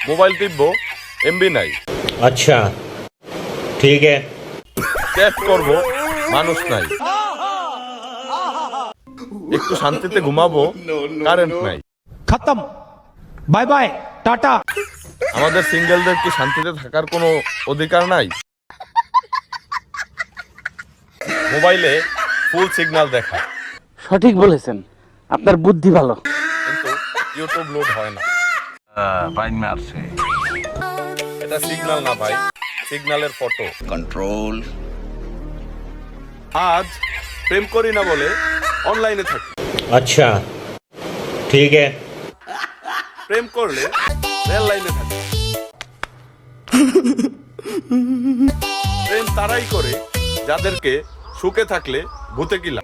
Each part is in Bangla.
মোবাইল টিপবো, এমবি নাই। अच्छा ठीक है। চ্যাট করবো, মানুষ নাই। একটু শান্তিতে ঘুমাবো, কারেন্ট নাই। खत्म, बाय बाय, टाटा। আমাদের সিঙ্গেলদের কি শান্তিতে থাকার কোনো অধিকার নাই? মোবাইলে ফুল সিগন্যাল দেখা, সঠিক বলেছেন, আপনার বুদ্ধি ভালো। কিন্তু ইউটিউব লোড হয় না। বাইন মারছে। এটা সিগন্যাল না ভাই, সিগন্যালের ফটো। কন্ট্রোল। আজ প্রেম করি না বলে অনলাইনে থাকি, अच्छा ठीक है। প্রেম করলে রেল লাইনে থাকি। প্রেম তারাই করে যাদেরকে সুখে থাকলে ভূতে কিলা।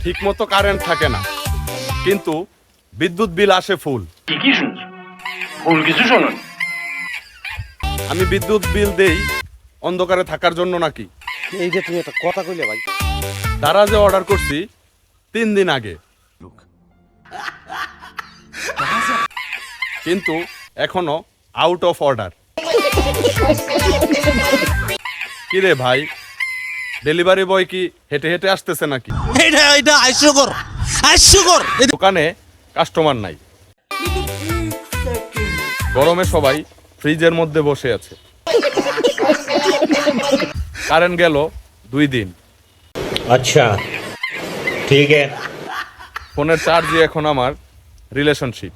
ঠিক মতো কারেন্ট থাকে না, কিন্তু বিদ্যুৎ বিল আসে ফুল। কি শুনছ? ভুল কিছু শোনেন? আমি বিদ্যুৎ বিল দেই অন্ধকারে থাকার জন্য নাকি? এই যে তুমি একটা কথা কইলে ভাই। তারা যে অর্ডার করছি 3 দিন আগে, কিন্তু এখনো আউট অফ অর্ডার। কিরে ভাই, ডেলিভারি বয় কি হেঁটে হেঁটে আসতেছে নাকি? দোকানে কাস্টমার নাই, গরমে সবাই ফ্রিজের মধ্যে বসে আছে। কারেন্ট গেল 2 দিন। अच्छा ठीक है। ফোনের চার্জই এখন আমার রিলেশনশিপ।